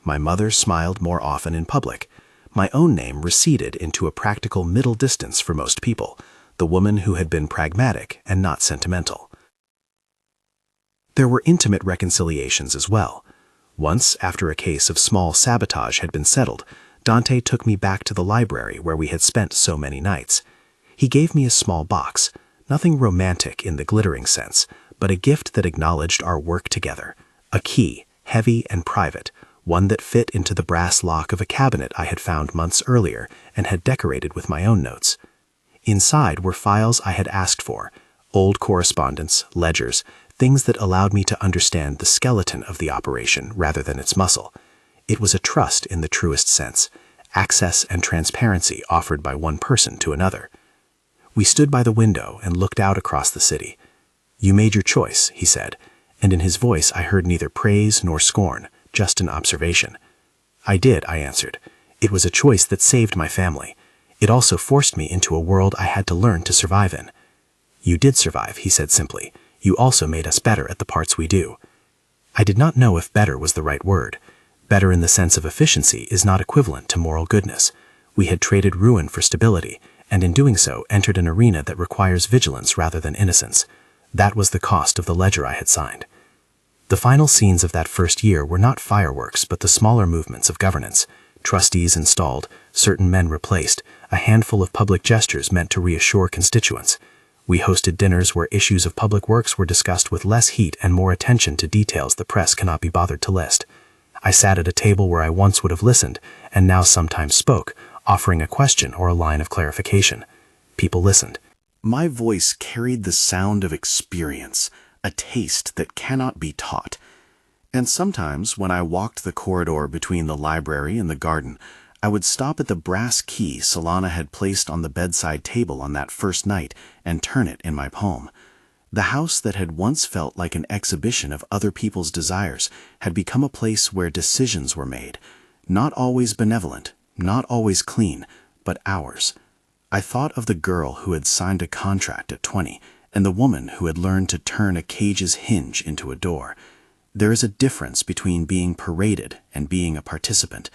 My mother smiled more often in public. My own name receded into a practical middle distance for most people. the woman who had been pragmatic and not sentimental. There were intimate reconciliations as well. Once, after a case of small sabotage had been settled, Dante took me back to the library where we had spent so many nights. He gave me a small box, nothing romantic in the glittering sense, but a gift that acknowledged our work together. A key, heavy and private, one that fit into the brass lock of a cabinet I had found months earlier and had decorated with my own notes. Inside were files I had asked for, old correspondence, ledgers, things that allowed me to understand the skeleton of the operation rather than its muscle. It was a trust in the truest sense, access and transparency offered by one person to another. We stood by the window and looked out across the city. "You made your choice," he said, and in his voice I heard neither praise nor scorn, just an observation. "I did," I answered. "It was a choice that saved my family. It also forced me into a world I had to learn to survive in." "You did survive," he said simply. "You also made us better at the parts we do." I did not know if better was the right word. Better in the sense of efficiency is not equivalent to moral goodness. We had traded ruin for stability, and in doing so entered an arena that requires vigilance rather than innocence. That was the cost of the ledger I had signed. The final scenes of that first year were not fireworks but the smaller movements of governance. Trustees installed, certain men replaced, a handful of public gestures meant to reassure constituents. We hosted dinners where issues of public works were discussed with less heat and more attention to details the press cannot be bothered to list. I sat at a table where I once would have listened, and now sometimes spoke, offering a question or a line of clarification. People listened. My voice carried the sound of experience, a taste that cannot be taught. And sometimes, when I walked the corridor between the library and the garden, I would stop at the brass key Solana had placed on the bedside table on that first night and turn it in my palm. The house that had once felt like an exhibition of other people's desires had become a place where decisions were made, not always benevolent, not always clean, but ours. I thought of the girl who had signed a contract at 20 and the woman who had learned to turn a cage's hinge into a door. There is a difference between being paraded and being a participant.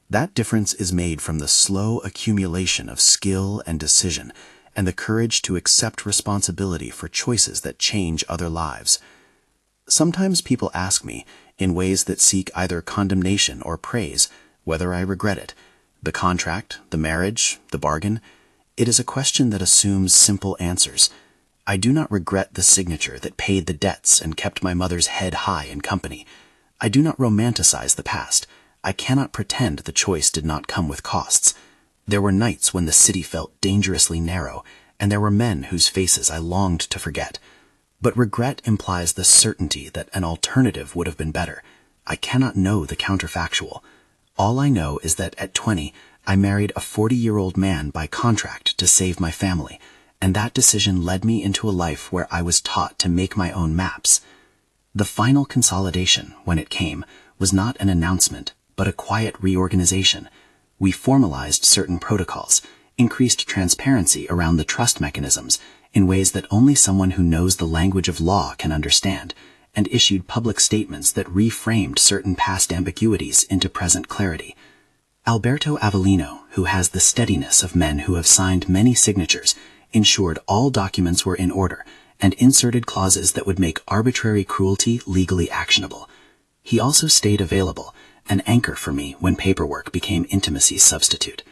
That difference is made from the slow accumulation of skill and decision, and the courage to accept responsibility for choices that change other lives. Sometimes people ask me, in ways that seek either condemnation or praise, whether I regret it. The contract, the marriage, the bargain. It is a question that assumes simple answers. I do not regret the signature that paid the debts and kept my mother's head high in company. I do not romanticize the past. I cannot pretend the choice did not come with costs. There were nights when the city felt dangerously narrow, and there were men whose faces I longed to forget. But regret implies the certainty that an alternative would have been better. I cannot know the counterfactual. All I know is that at 20, I married a 40-year-old man by contract to save my family, and that decision led me into a life where I was taught to make my own maps. The final consolidation, when it came, was not an announcement, but a quiet reorganization. We formalized certain protocols, increased transparency around the trust mechanisms in ways that only someone who knows the language of law can understand, and issued public statements that reframed certain past ambiguities into present clarity. Alberto Avellino, who has the steadiness of men who have signed many signatures, ensured all documents were in order and inserted clauses that would make arbitrary cruelty legally actionable. He also stayed available, an anchor for me when paperwork became intimacy's substitute.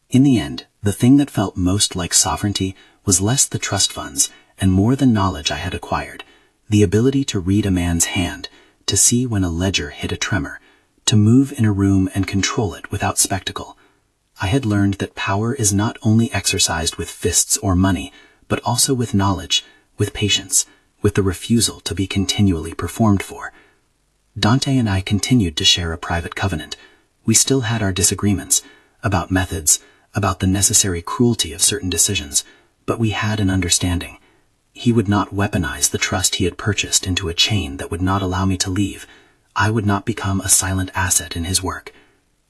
In the end, the thing that felt most like sovereignty was less the trust funds and more the knowledge I had acquired, the ability to read a man's hand, to see when a ledger hit a tremor, to move in a room and control it without spectacle. I had learned that power is not only exercised with fists or money, but also with knowledge, with patience, with the refusal to be continually performed for. Dante and I continued to share a private covenant. We still had our disagreements, about methods, about the necessary cruelty of certain decisions, but we had an understanding. He would not weaponize the trust he had purchased into a chain that would not allow me to leave. I would not become a silent asset in his work.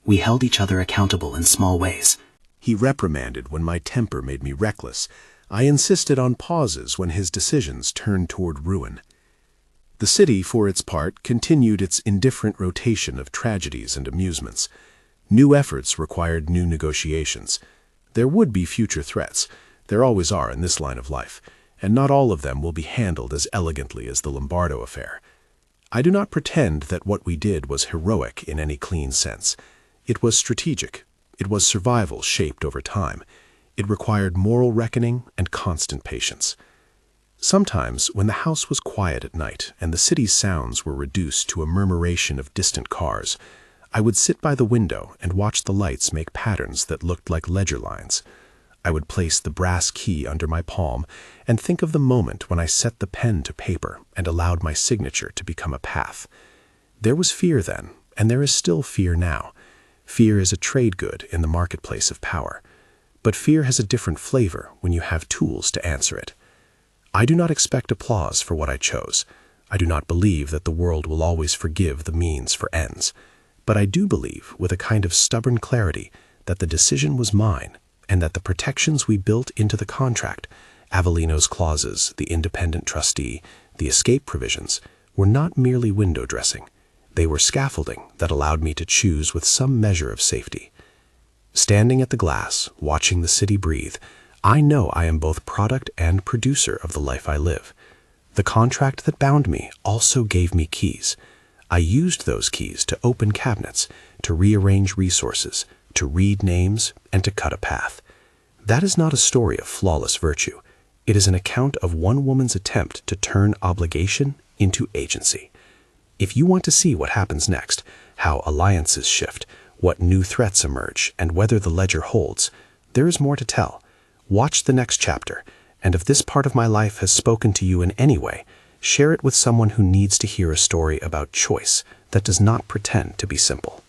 We held each other accountable in small ways. He reprimanded when my temper made me reckless. I insisted on pauses when his decisions turned toward ruin. The city, for its part, continued its indifferent rotation of tragedies and amusements. New efforts required new negotiations. There would be future threats. There always are in this line of life, and not all of them will be handled as elegantly as the Lombardo affair. I do not pretend that what we did was heroic in any clean sense. It was strategic. It was survival shaped over time. It required moral reckoning and constant patience. Sometimes, when the house was quiet at night and the city's sounds were reduced to a murmuration of distant cars, I would sit by the window and watch the lights make patterns that looked like ledger lines. I would place the brass key under my palm and think of the moment when I set the pen to paper and allowed my signature to become a path. There was fear then, and there is still fear now. Fear is a trade good in the marketplace of power. But fear has a different flavor when you have tools to answer it. I do not expect applause for what I chose. I do not believe that the world will always forgive the means for ends. But I do believe, with a kind of stubborn clarity, that the decision was mine, and that the protections we built into the contract, Avellino's clauses, the independent trustee, the escape provisions, were not merely window dressing. They were scaffolding that allowed me to choose with some measure of safety. Standing at the glass, watching the city breathe, I know I am both product and producer of the life I live. The contract that bound me also gave me keys. I used those keys to open cabinets, to rearrange resources, to read names, and to cut a path. That is not a story of flawless virtue. It is an account of one woman's attempt to turn obligation into agency. If you want to see what happens next, how alliances shift, what new threats emerge, and whether the ledger holds, there is more to tell. Watch the next chapter, and if this part of my life has spoken to you in any way, share it with someone who needs to hear a story about choice that does not pretend to be simple.